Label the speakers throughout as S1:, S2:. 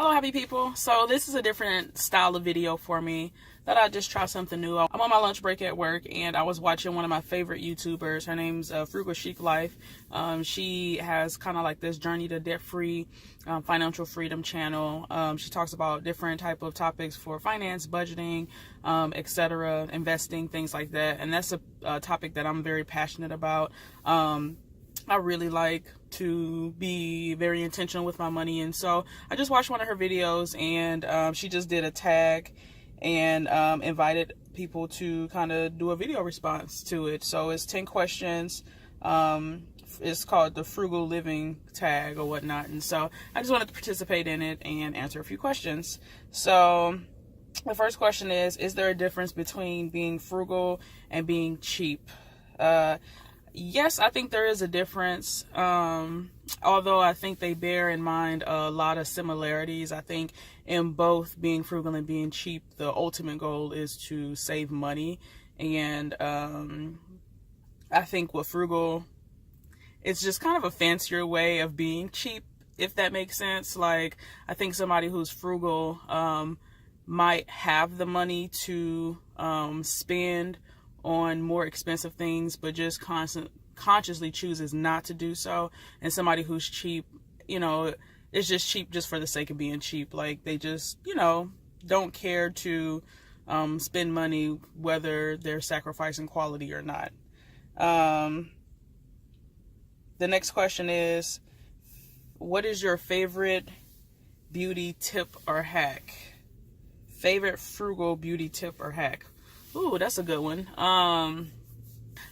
S1: Hello, happy people. So this is a different style of video for me. Thought I'd just try something new. I'm on my lunch break at work and I was watching one of my favorite YouTubers. Her name's Frugally Chic Life. She has kind of like this journey to debt-free financial freedom channel. She talks about different type of topics for finance, budgeting, etc., investing, things like that. And that's a topic that I'm very passionate about. I really like to be very intentional with my money, and so I just watched one of her videos, and she just did a tag and invited people to kind of do a video response to it. So it's 10 questions. It's called the Frugal Living tag or whatnot, and so I just wanted to participate in it and answer a few questions. So the first question is there a difference between being frugal and being cheap? Yes, I think there is a difference, although I think they bear in mind a lot of similarities. I think in both being frugal and being cheap, the ultimate goal is to save money. And I think with frugal, it's just kind of a fancier way of being cheap, if that makes sense. Like, I think somebody who's frugal might have the money to spend on more expensive things, but just consciously chooses not to do so. And somebody who's cheap, is just cheap just for the sake of being cheap. Like, they just, don't care to spend money whether they're sacrificing quality or not. The next question is, what is your favorite beauty tip or hack? Favorite frugal beauty tip or hack? Ooh, that's a good one.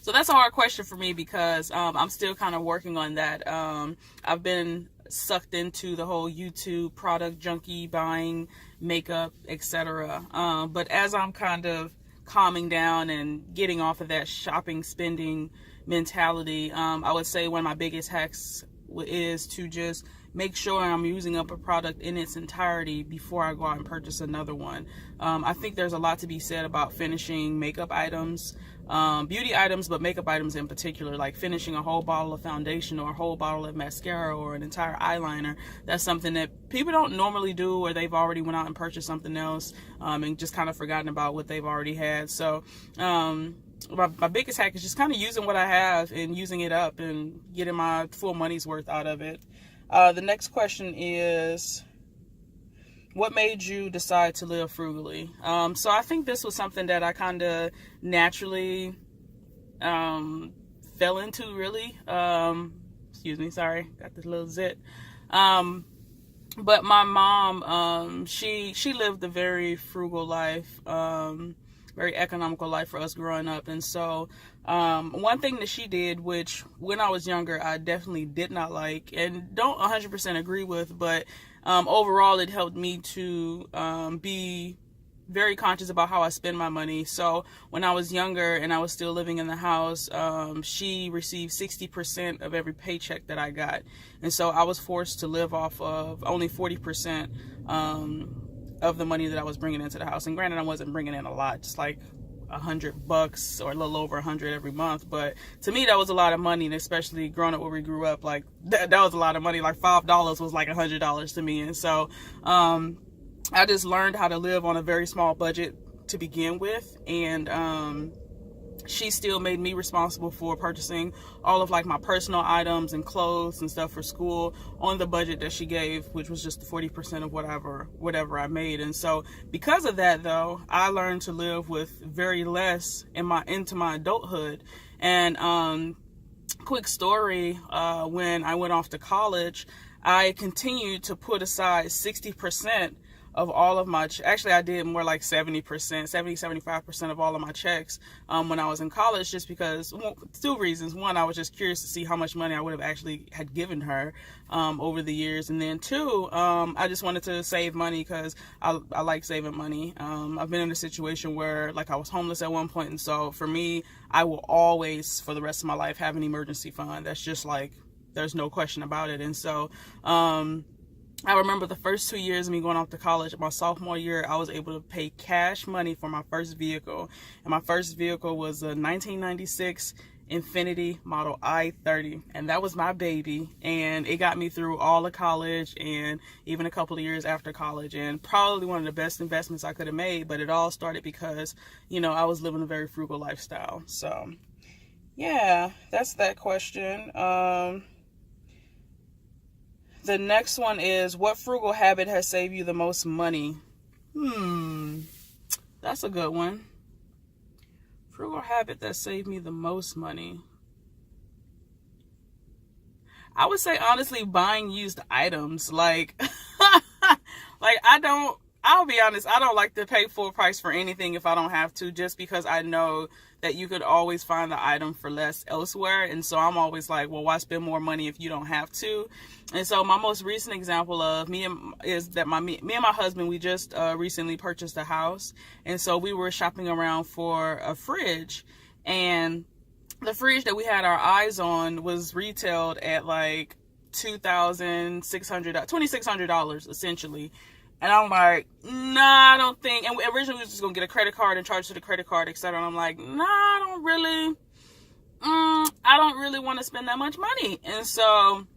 S1: So that's a hard question for me because I'm still kind of working on that. I've been sucked into the whole YouTube product junkie, buying makeup, etc. But as I'm kind of calming down and getting off of that shopping, spending mentality, I would say one of my biggest hacks is to just make sure I'm using up a product in its entirety before I go out and purchase another one. I think there's a lot to be said about finishing makeup items, beauty items, but makeup items in particular, like finishing a whole bottle of foundation or a whole bottle of mascara or an entire eyeliner. That's something that people don't normally do, or they've already went out and purchased something else and just kind of forgotten about what they've already had. So my biggest hack is just kind of using what I have and using it up and getting my full money's worth out of it. The next question is, what made you decide to live frugally? So I think this was something that I kind of naturally fell into, really. Excuse me, sorry, got this little zit. But my mom, she lived a very frugal life, very economical life for us growing up. And so one thing that she did, which when I was younger I definitely did not like and don't 100% agree with, but overall it helped me to be very conscious about how I spend my money. So when I was younger and I was still living in the house, she received 60% of every paycheck that I got, and so I was forced to live off of only 40% of the money that I was bringing into the house. And granted, I wasn't bringing in a lot, just like $100 or a little over 100 every month, but to me that was a lot of money. And especially growing up where we grew up, like that was a lot of money. Like $5 was like $100 to me. And so I just learned how to live on a very small budget to begin with, and she still made me responsible for purchasing all of like my personal items and clothes and stuff for school on the budget that she gave, which was just 40% of whatever I made. And so because of that, though, I learned to live with very less into my adulthood. And quick story, when I went off to college, I continued to put aside 60% of all of my, actually I did more like 75% of all of my checks when I was in college, just because, two reasons. One, I was just curious to see how much money I would have actually had given her over the years. And then two, I just wanted to save money because I like saving money. I've been in a situation where like I was homeless at one point, and so for me, I will always for the rest of my life have an emergency fund. That's just like, there's no question about it. And so I remember the first 2 years of me going off to college. My sophomore year, I was able to pay cash money for my first vehicle. And my first vehicle was a 1996 Infinity Model i30, and that was my baby, and it got me through all of college and even a couple of years after college, and probably one of the best investments I could have made. But it all started because, you know, I was living a very frugal lifestyle. So yeah, that's that question. The next one is, what frugal habit has saved you the most money? That's a good one. Frugal habit that saved me the most money. I would say, honestly, buying used items. Like, I'll be honest, I don't like to pay full price for anything if I don't have to, just because I know that you could always find the item for less elsewhere. And so I'm always like, well, why spend more money if you don't have to? And so my most recent example of me and my husband, we just recently purchased a house. And so we were shopping around for a fridge, and the fridge that we had our eyes on was retailed at like $2,600 essentially. And I'm like, nah, I don't think. And originally we was just gonna get a credit card and charge to the credit card, etc. And I'm like, nah, I don't really want to spend that much money. And so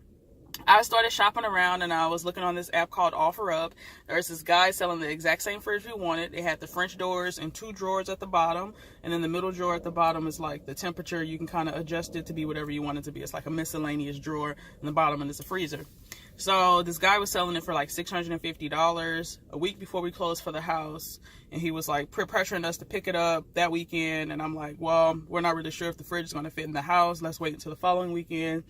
S1: I started shopping around, and I was looking on this app called OfferUp. There's this guy selling the exact same fridge we wanted. It had the French doors and 2 drawers at the bottom, and then the middle drawer at the bottom is like the temperature. You can kind of adjust it to be whatever you want it to be. It's like a miscellaneous drawer in the bottom, and it's a freezer. So this guy was selling it for like $650 a week before we closed for the house, and he was like pressuring us to pick it up that weekend. And I'm like, well, we're not really sure if the fridge is going to fit in the house. Let's wait until the following weekend.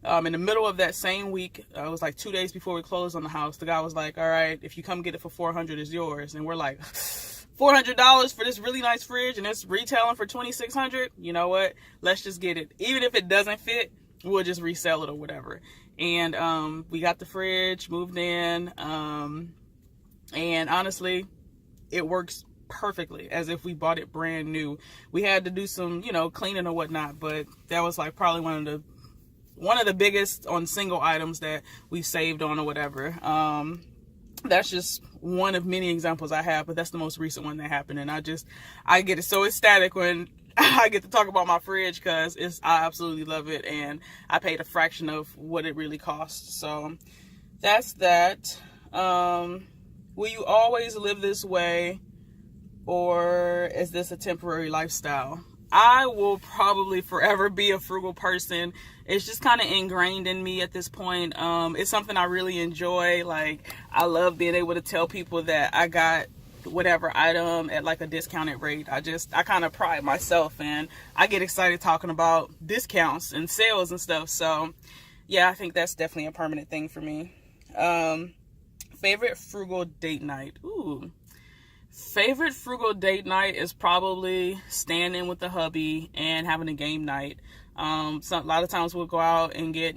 S1: In the middle of that same week, it was like 2 days before we closed on the house, the guy was like, all right, if you come get it for $400, it's yours. And we're like, $400 for this really nice fridge, and it's retailing for $2,600? You know what? Let's just get it. Even if it doesn't fit, we'll just resell it or whatever. And we got the fridge, moved in, and honestly, it works perfectly, as if we bought it brand new. We had to do some, cleaning or whatnot, but that was like probably one of the biggest on single items that we saved on or whatever. That's just one of many examples I have, but that's the most recent one that happened. And I get so ecstatic when I get to talk about my fridge, because I absolutely love it, and I paid a fraction of what it really costs. So that's that. Will you always live this way, or is this a temporary lifestyle? I will probably forever be a frugal person. It's just kind of ingrained in me at this point. It's something I really enjoy. Like, I love being able to tell people that I got whatever item at like a discounted rate. I kind of pride myself, and I get excited talking about discounts and sales and stuff. So yeah, I think that's definitely a permanent thing for me. Favorite frugal date night. Favorite frugal date night is probably standing with the hubby and having a game night. A lot of times we'll go out and get,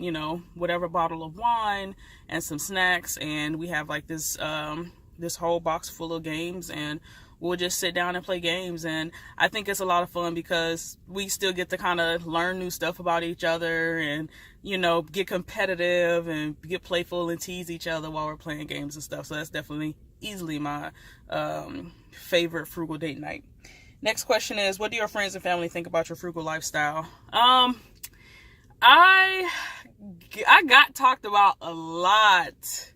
S1: whatever bottle of wine and some snacks, and we have like this whole box full of games, and we'll just sit down and play games. And I think it's a lot of fun because we still get to kind of learn new stuff about each other, and get competitive and get playful and tease each other while we're playing games and stuff. So that's definitely easily my favorite frugal date night. Next question is, what do your friends and family think about your frugal lifestyle? I got talked about a lot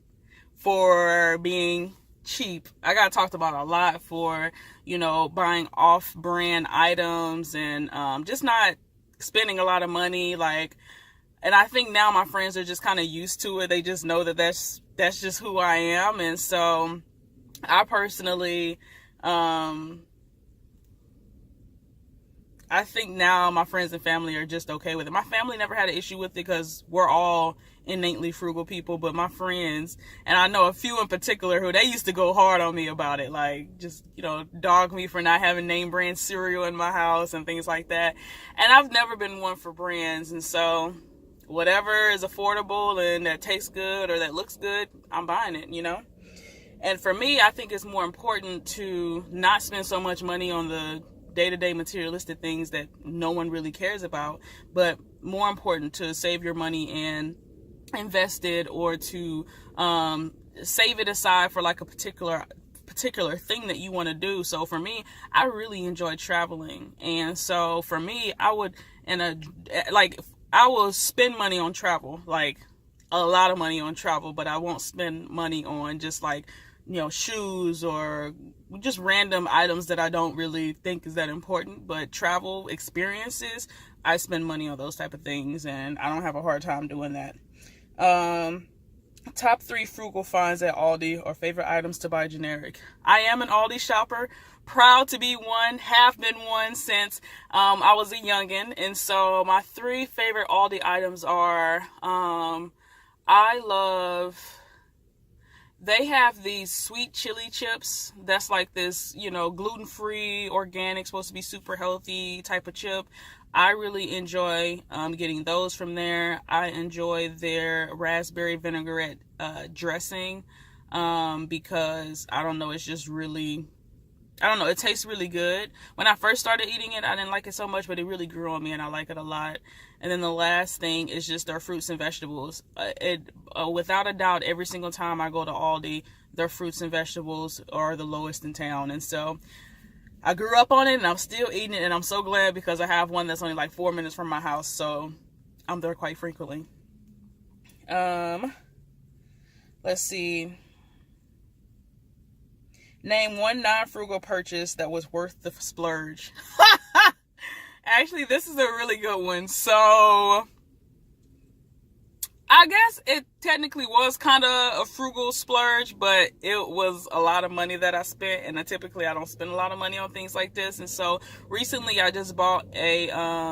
S1: for being cheap. I got talked about a lot for, buying off-brand items and just not spending a lot of money. And I think now my friends are just kind of used to it. They just know that that's just who I am. And so I personally, I think now my friends and family are just okay with it. My family never had an issue with it because we're all innately frugal people, but my friends, and I know a few in particular who they used to go hard on me about it, like just, dog me for not having name brand cereal in my house and things like that. And I've never been one for brands. And so whatever is affordable and that tastes good or that looks good, I'm buying it, And for me, I think it's more important to not spend so much money on the day-to-day materialistic things that no one really cares about, but more important to save your money and invest it, or to save it aside for like a particular particular thing that you want to do. So for me, I really enjoy traveling. And so for me, I will spend money on travel, like a lot of money on travel, but I won't spend money on just like, shoes or just random items that I don't really think is that important. But travel experiences, I spend money on those type of things, and I don't have a hard time doing that. Top 3 frugal finds at Aldi or favorite items to buy generic. I am an Aldi shopper, proud to be one, have been one since I was a youngin'. And so my 3 favorite Aldi items are, they have these sweet chili chips. That's like this, gluten-free, organic, supposed to be super healthy type of chip. I really enjoy getting those from there. I enjoy their raspberry vinaigrette dressing because, I don't know, it's just really, it tastes really good. When I first started eating it, I didn't like it so much, but it really grew on me and I like it a lot. And then the last thing is just their fruits and vegetables. Without a doubt, every single time I go to Aldi, their fruits and vegetables are the lowest in town. And so I grew up on it and I'm still eating it, and I'm so glad because I have one that's only like 4 minutes from my house, so I'm there quite frequently. Let's see. Name one non-frugal purchase that was worth the splurge. Actually, this is a really good one. So I guess it technically was kind of a frugal splurge, but it was a lot of money that I spent, and I don't spend a lot of money on things like this. And so recently I just bought recently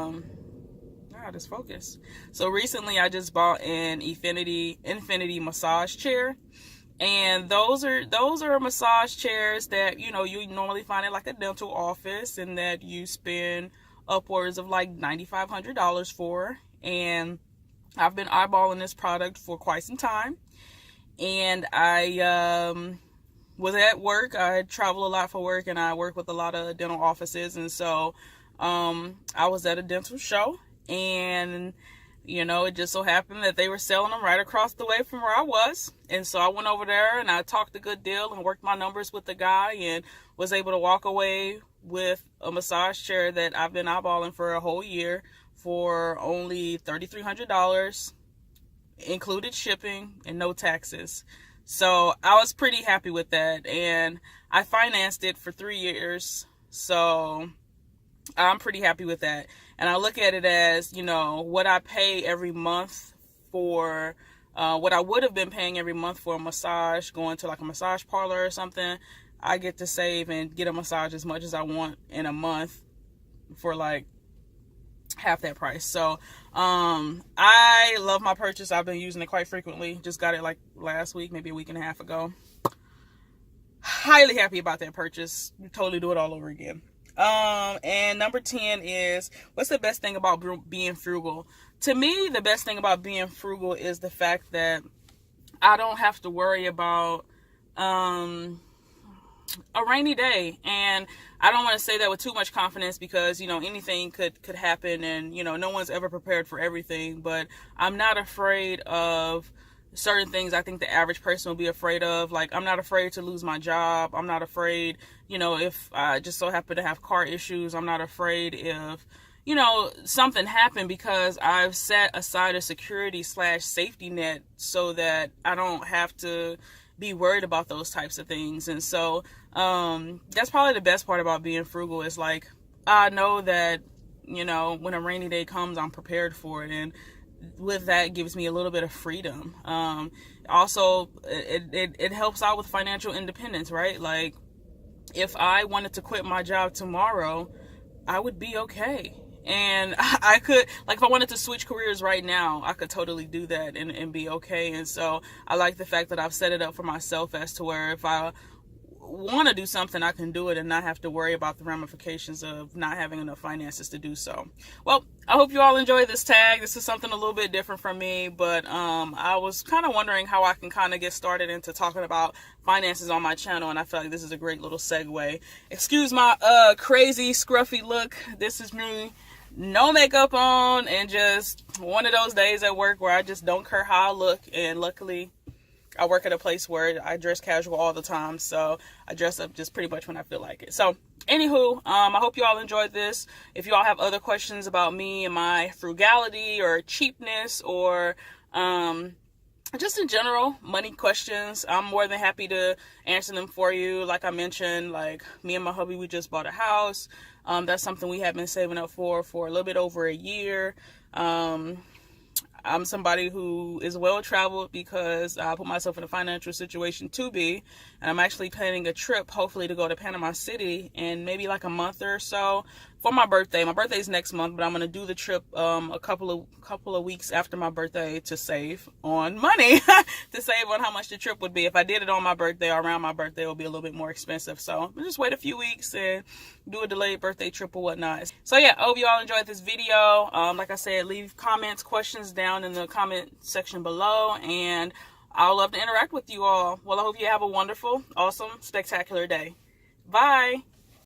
S1: I just bought an infinity massage chair. And those are massage chairs that, you normally find in like a dental office, and that you spend upwards of like $9,500 for. And I've been eyeballing this product for quite some time, and I was at work. I travel a lot for work, and I work with a lot of dental offices, and so I was at a dental show, and it just so happened that they were selling them right across the way from where I was. And so I went over there and I talked a good deal and worked my numbers with the guy, and was able to walk away with a massage chair that I've been eyeballing for a whole year for only $3,300, included shipping and no taxes. So I was pretty happy with that, and I financed it for 3 years. So I'm pretty happy with that. And I look at it as, what I pay every month for, what I would have been paying every month for a massage, going to like a massage parlor or something. I get to save and get a massage as much as I want in a month for like half that price. So I love my purchase. I've been using it quite frequently. Just got it like last week, maybe a week and a half ago. Highly happy about that purchase. Totally do it all over again. And number 10 is, what's the best thing about being frugal? To me, the best thing about being frugal is the fact that I don't have to worry about a rainy day. And I don't want to say that with too much confidence because, anything could happen, and, no one's ever prepared for everything. But I'm not afraid of certain things I think the average person will be afraid of. Like, I'm not afraid to lose my job. I'm not afraid, if I just so happen to have car issues. I'm not afraid if, something happened, because I've set aside a security/safety net so that I don't have to be worried about those types of things. And so that's probably the best part about being frugal, is like, I know that, when a rainy day comes, I'm prepared for it. And with that, it gives me a little bit of freedom. Also, it helps out with financial independence, right? Like, if I wanted to quit my job tomorrow, I would be okay. And I could, like, if I wanted to switch careers right now, I could totally do that and be okay. And so I like the fact that I've set it up for myself as to where if I want to do something, I can do it and not have to worry about the ramifications of not having enough finances to do so. Well, I hope you all enjoy this tag. This is something a little bit different from me, but I was kind of wondering how I can kind of get started into talking about finances on my channel, and I feel like this is a great little segue. Excuse my crazy scruffy look. This is me, no makeup on, and just one of those days at work where I just don't care how I look. And luckily I work at a place where I dress casual all the time, so I dress up just pretty much when I feel like it. So anywho, I hope you all enjoyed this. If you all have other questions about me and my frugality or cheapness or just in general money questions, I'm more than happy to answer them for you. Like I mentioned, like me and my hubby, we just bought a house. That's something we have been saving up for a little bit over a year. I'm somebody who is well traveled because I put myself in a financial situation to be, and I'm actually planning a trip, hopefully, to go to Panama City in maybe like a month or so for my birthday. My birthday is next month, but I'm going to do the trip a couple of weeks after my birthday to save on money, to save on how much the trip would be. If I did it on my birthday or around my birthday, it would be a little bit more expensive. So I'll just wait a few weeks and do a delayed birthday trip or whatnot. So yeah, I hope you all enjoyed this video. Like I said, leave comments, questions down in the comment section below, and I'll love to interact with you all. Well, I hope you have a wonderful, awesome, spectacular day. Bye.